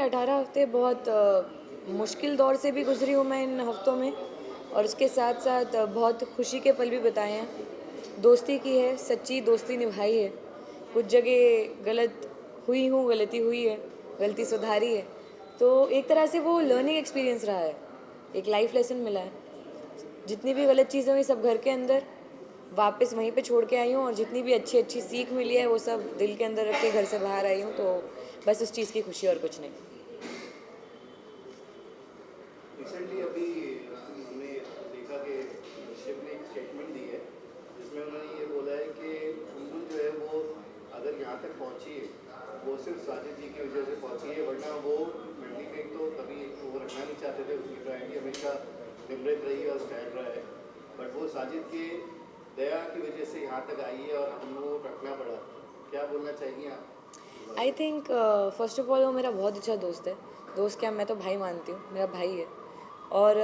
18 हफ्ते बहुत मुश्किल दौर से भी गुज़री हूँ मैं इन हफ्तों में, और उसके साथ-साथ बहुत खुशी के पल भी बिताए हैं। दोस्ती की है, सच्ची दोस्ती निभाई है। कुछ जगह गलत हुई हूँ, गलती हुई है, गलती सुधारी है। तो एक तरह से वो लर्निंग एक्सपीरियंस रहा है, एक लाइफ़ लेसन मिला है। जितनी भी गलत चीज़ें हुई सब घर के अंदर, वापस वहीं पे छोड़ के आई हूँ, और जितनी भी अच्छी-अच्छी सीख मिली है वो सब दिल के अंदर रख के घर से बाहर आई हूँ, तो बस उस चीज़ की खुशी और कुछ नहीं। रिसेंटली अभी हमने देखा कि शिव ने एक स्टेटमेंट दी है जिसमें उन्होंने ये बोला है कि सुंबुल जो है वो अगर यहाँ तक पहुँची है वो सिर्फ साजिद जी की वजह से पहुँची है, वरना वो मंडली में तो कभी वो रखना नहीं चाहते थे। उसकी ड्राइंग हमेशा निमृत रही और स्टैंड रहा है, बट वो साजिद के दया की वजह से यहाँ तक आई है और हमको रखना पड़ा। क्या बोलना चाहेंगे आप? I think first of all वो मेरा बहुत अच्छा दोस्त है। दोस्त क्या, मैं तो भाई मानती हूँ, मेरा भाई है। और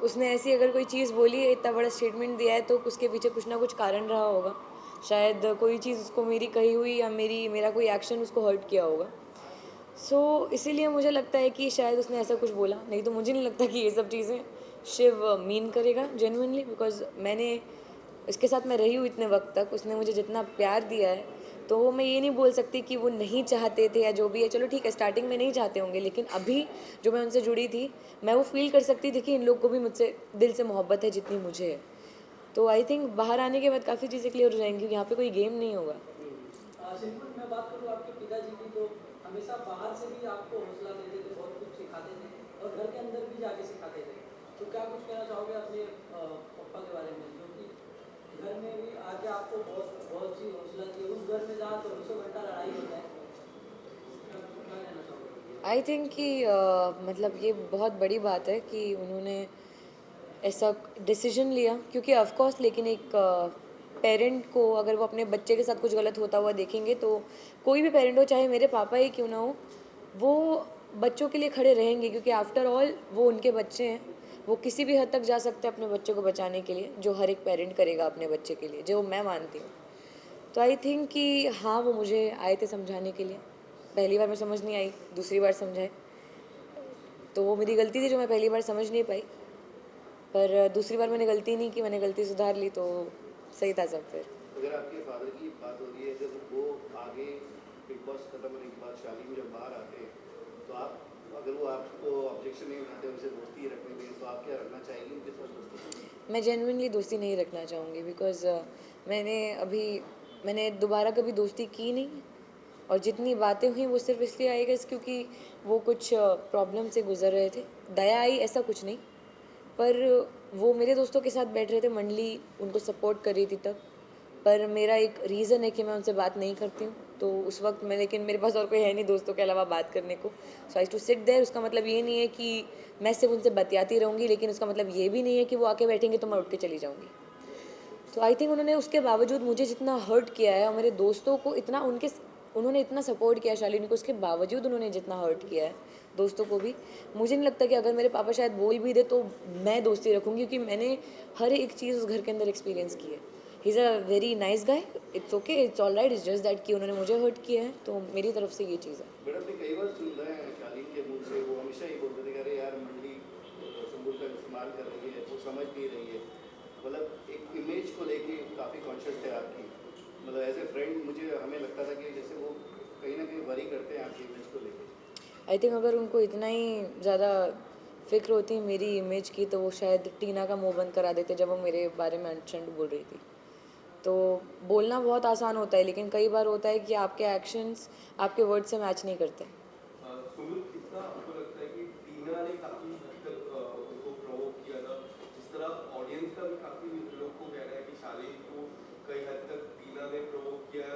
उसने ऐसी अगर कोई चीज़ बोली है, इतना बड़ा स्टेटमेंट दिया है, तो उसके पीछे कुछ ना कुछ कारण रहा होगा। शायद कोई चीज़ उसको मेरी कही हुई, या मेरा कोई एक्शन उसको हर्ट किया होगा। इसीलिए मुझे लगता है कि शायद उसने ऐसा कुछ बोला, नहीं तो मुझे नहीं लगता कि ये सब चीज़ें शिव मीन करेगा जेन्युइनली, बिकॉज़ मैंने इसके साथ मैं रही हूँ इतने वक्त तक, उसने मुझे जितना प्यार दिया है, तो वो मैं ये नहीं बोल सकती कि वो नहीं चाहते थे या जो भी है। चलो ठीक है, स्टार्टिंग में नहीं चाहते होंगे, लेकिन अभी जो मैं उनसे जुड़ी थी, मैं वो फील कर सकती थी कि इन लोग को भी मुझसे दिल से मोहब्बत है जितनी मुझे है। तो आई थिंक बाहर आने के बाद काफ़ी चीज़ें क्लियर हो जाएंगी, क्योंकि यहाँ पे कोई गेम नहीं होगा। सिंपल मैं बात करूँ आपके पिताजी की, तो हमेशा बाहर से भी आपको हौसला देते थे, बहुत कुछ सिखाते थे और घर के अंदर भी जाके सिखाते थे। तो क्या कुछ कहना चाहोगे अपने पापा के बारे में, जो कि घर में भी आके आपको बहुत बहुत सी हौसला दी, उस घर में जहाँ 2400 घंटा लड़ाई होता है, क्या क्या कहना चाहोगे? आई थिंक कि मतलब ये बहुत बड़ी बात है कि उन्होंने ऐसा डिसीजन लिया, क्योंकि ऑफ कोर्स, लेकिन एक पेरेंट को अगर वो अपने बच्चे के साथ कुछ गलत होता हुआ देखेंगे, तो कोई भी पेरेंट हो, चाहे मेरे पापा ही क्यों ना हो, वो बच्चों के लिए खड़े रहेंगे, क्योंकि आफ्टर ऑल वो उनके बच्चे हैं। वो किसी भी हद तक जा सकते हैं अपने बच्चे को बचाने के लिए, जो हर एक पेरेंट करेगा अपने बच्चे के लिए, जो मैं मानती हूँ। तो आई थिंक कि हाँ, वो मुझे आए थे समझाने के लिए। पहली बार मैं समझ नहीं आई, दूसरी बार समझाए, तो वो मेरी गलती थी जो मैं पहली बार समझ नहीं पाई। पर दूसरी बार मैंने गलती नहीं की, मैंने गलती सुधार ली, तो सही था सब फिर। अगर आपके फादर की बात हो रही है, जब वो आगे बिग बॉस खत्म होने के बाद शालीन जब बाहर आते हैं, तो आप अगर वो आपको ऑब्जेक्शन नहीं उठाते उनसे दोस्ती रखने के लिए, तो आप क्या रखना चाहेंगे उनके साथ दोस्ती? मैं जेन्युइनली दोस्ती नहीं रखना चाहूँगी, बिकॉज़ मैंने अभी मैंने दोबारा कभी दोस्ती की नहीं, और जितनी बातें हुई वो सिर्फ इसलिए आई गेस क्योंकि वो कुछ प्रॉब्लम से गुजर रहे थे। दया आई ऐसा कुछ नहीं, पर वो मेरे दोस्तों के साथ बैठ रहे थे, मंडली उनको सपोर्ट कर रही थी तब। पर मेरा एक रीज़न है कि मैं उनसे बात नहीं करती हूँ, तो उस वक्त मैं, लेकिन मेरे पास और कोई है नहीं दोस्तों के अलावा बात करने को। सो आई टू सिट देयर। उसका मतलब ये नहीं है कि मैं सिर्फ उनसे बतियाती रहूँगी, लेकिन उसका मतलब ये भी नहीं है कि वो आके बैठेंगे तो मैं उठ के चली जाऊँगी। तो आई थिंक उन्होंने उसके बावजूद मुझे जितना हर्ट किया है, और मेरे दोस्तों को इतना उन्होंने इतना सपोर्ट किया शालिनी को, उसके बावजूद उन्होंने जितना हर्ट किया है दोस्तों को भी, मुझे नहीं लगता कि अगर मेरे पापा शायद बोल भी दे तो मैं दोस्ती रखूँगी, क्योंकि मैंने हर एक चीज़ उस घर के अंदर एक्सपीरियंस की है। He is a very nice guy, it's okay, it's all right, it's just that कि उन्होंने मुझे हर्ट किया है, तो मेरी तरफ से ये चीज़ है। बट हमने कई बार सुन रहे हैं शालीन के मुंह से, वो हमेशा ही बोलते थे कि अरे यार मंडली संबुल का इस्तेमाल कर रही है, वो समझ नहीं रही है। मतलब एक इमेज को लेके काफ़ी कॉन्शियस थे आपकी, मतलब एज ए फ्रेंड मुझे हमें लगता था कि जैसे वो कहीं ना कहीं वरी करते हैं आपकी इमेज को लेके। आई थिंक अगर उनको इतना ही ज़्यादा फिक्र होती मेरी इमेज की, तो वो शायद टीना का मुंह बंद करा देते जब वो मेरे बारे में अनचंड बोल रही थी। तो बोलना बहुत आसान होता है, लेकिन कई बार होता है कि आपके एक्शंस आपके वर्ड से मैच नहीं करते। सुमित, कितना आपको लगता है कि टीना ने काफी हद तक उनको प्रोवोक किया था? जिस तरह ऑडियंस का भी काफी लोग को कहना है कि शालीन को कई हद तक टीना ने प्रोवोक किया,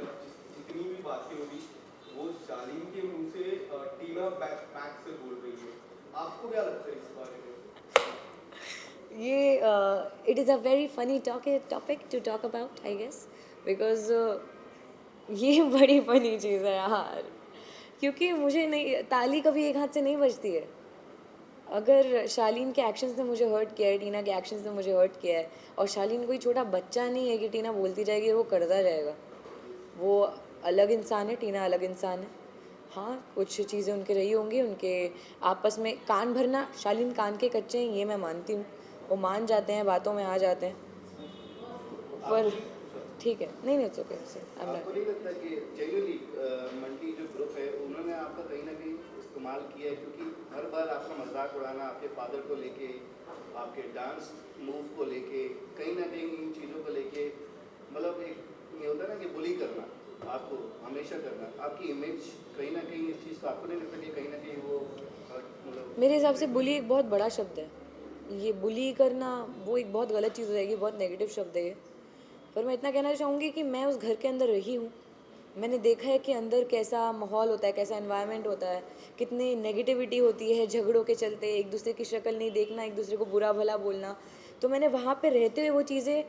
जितनी भी बातें हुई वो शालीन के मुंह से टीना बैक से बोल रही है। आपको क्या लगता है इस बारे में? ये it is a very funny topic to talk about, I guess, because ये बड़ी फनी चीज़ है यार, क्योंकि मुझे नहीं, ताली कभी एक हाथ से नहीं बजती है। अगर शालीन के एक्शंस ने मुझे हर्ट किया है, टीना के एक्शंस ने मुझे हर्ट किया है, और शालीन कोई छोटा बच्चा नहीं है कि टीना बोलती जाएगी और वो करता जाएगा। वो अलग इंसान है, टीना अलग इंसान है। हाँ कुछ चीज़ें उनके रही होंगी, उनके आपस में कान भरना, शालीन कान के कच्चे हैं ये मैं मानती हूँ, वो मान जाते हैं, बातों में आ जाते हैं, पर ठीक है, नहीं नहीं, इट्स ओके, आपको नहीं लगता कि जेन्युइनली मंटी जो ग्रुप है उन्होंने आपका कहीं ना कहीं इस्तेमाल किया है, क्योंकि हर बार आपका मजाक उड़ाना आपके फादर को लेके, आपके डांस मूव को लेके, कहीं ना कहीं इन चीज़ों को लेके, मतलब एक ये होता है ना कि बुली करना आपको हमेशा करना, आपकी इमेज कहीं ना कहीं इस चीज़ को आपको नहीं लगता कि कहीं ना कहीं वो मतलब मेरे हिसाब से बुली एक बहुत बड़ा शब्द है, ये बुली करना वो एक बहुत गलत चीज़ हो जाएगी, बहुत नेगेटिव शब्द है ये। पर मैं इतना कहना चाहूँगी कि मैं उस घर के अंदर रही हूँ, मैंने देखा है कि अंदर कैसा माहौल होता है, कैसा एनवायरनमेंट होता है, कितनी नेगेटिविटी होती है झगड़ों के चलते, एक दूसरे की शक्ल नहीं देखना, एक दूसरे को बुरा भला बोलना। तो मैंने वहाँ पे रहते हुए वो चीज़ें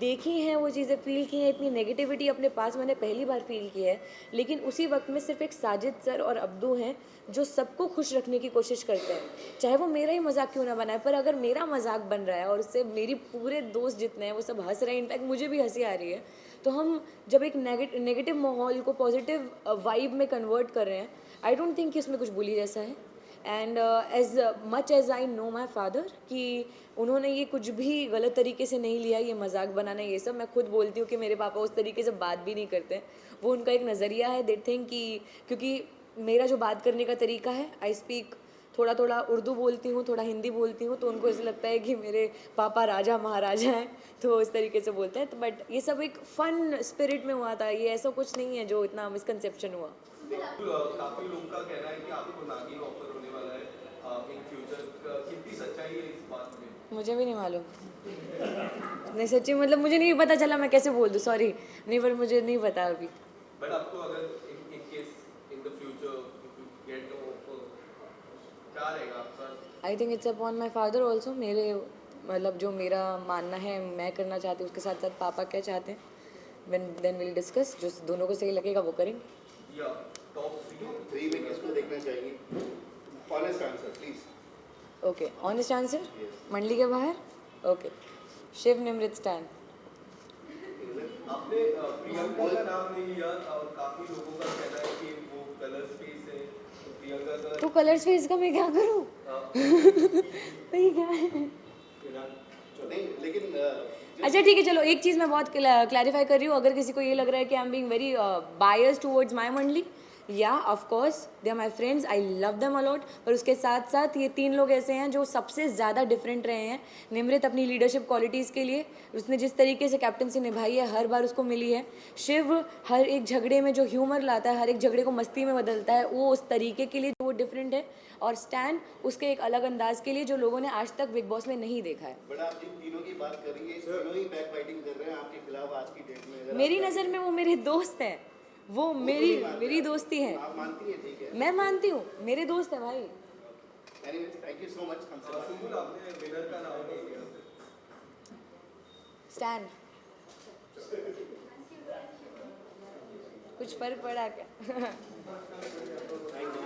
देखी हैं, वो चीज़ें फील की हैं, इतनी नेगेटिविटी अपने पास मैंने पहली बार फील की है। लेकिन उसी वक्त में सिर्फ एक साजिद सर और अब्दू हैं जो सबको खुश रखने की कोशिश करते हैं, चाहे वो मेरा ही मजाक क्यों ना बनाए, पर अगर मेरा मजाक बन रहा है और उससे मेरी पूरे दोस्त जितने हैं वो सब हंस रहे हैं, इनफैक्ट मुझे भी हंसी आ रही है, तो हम जब एक नेगेटिव माहौल को पॉजिटिव वाइब में कन्वर्ट कर रहे हैं, आई डोंट थिंक कि इसमें कुछ बुली जैसा है। And as much as I know my father कि उन्होंने ये कुछ भी गलत तरीके से नहीं लिया, ये मजाक बनाना ये सब, मैं खुद बोलती हूँ कि मेरे पापा उस तरीके से बात भी नहीं करते हैं, वो उनका एक नज़रिया है, दे थिंक कि क्योंकि मेरा जो बात करने का तरीका है, आई स्पीक थोड़ा थोड़ा उर्दू बोलती हूँ, थोड़ा हिंदी बोलती हूँ, तो उनको ऐसे लगता है कि मेरे पापा राजा महाराजा हैं, तो वो इस तरीके से बोलते हैं। तो बट ये सब एक फ़न स्पिरिट में हुआ था, ये ऐसा कुछ नहीं है जो इतना मिसकंसेप्शन हुआ। काफी लोगों का कहना है कि आपको नागिन ऑफर होने वाला है इन फ्यूचर, कितनी सच्चाई है इस बात में? मुझे भी नहीं मालूम, नहीं सच्ची, मतलब मुझे नहीं पता चला, मैं कैसे बोल दूँ, सॉरी, नहीं, पर मुझे नहीं पता अभी। बट आपको अगर in case in the future if you get the offer, क्या रहेगा आपका? I think it's upon my father also, मेरे मतलब जो मेरा मानना है मैं करना चाहती हूँ, उसके साथ साथ पापा क्या चाहते हैं, देन विल डिस्कस, जो दोनों को सही लगेगा वो करेंगे। या टॉप 3 में किसको देखना चाहिए? Honest answer please. Okay, honest answer, मंडली के बाहर, ओके, शिव निमृत स्टैन। आपने प्रियंका का नाम नहीं लिया और काफी लोगों का कहना है कि वो कलर स्पेस है, तो प्रियंका का तो कलर स्पेस का मैं क्या करूँ? वही क्या है? नहीं लेकिन अच्छा ठीक है, चलो एक चीज़ मैं बहुत क्लैरिफाई कर रही हूँ, अगर किसी को ये लग रहा है कि I am being very biased towards my मंडली, या of course they are my friends, I love them a lot, पर उसके साथ साथ ये 3 लोग ऐसे हैं जो सबसे ज़्यादा डिफरेंट रहे हैं। निमृत अपनी लीडरशिप क्वालिटीज़ के लिए, उसने जिस तरीके से कैप्टनसी निभाई है हर बार उसको मिली है। शिव हर एक झगड़े में जो ह्यूमर लाता है, हर एक झगड़े को मस्ती में बदलता है, वो उस तरीके के लिए जो वो डिफरेंट है। और स्टैन उसके एक अलग अंदाज के लिए जो लोगों ने आज तक बिग बॉस में नहीं देखा है। बट आप जिन तीनों की बात कर रही है, तीनों ही बैक फाइटिंग कर रहे हैं आपके खिलाफ आज की डेट में। अगर मेरी नज़र में वो मेरे दोस्त हैं, वो मेरी दोस्ती है, आप मानती हैं, ठीक है। मैं मानती हूँ, मेरे दोस्त हैं भाई। Anyways thank you so much हमसे बात करने के लिए। आपने विनर का नाम नहीं लिया। स्टैन, कुछ फर्क पड़ा क्या? Thank you.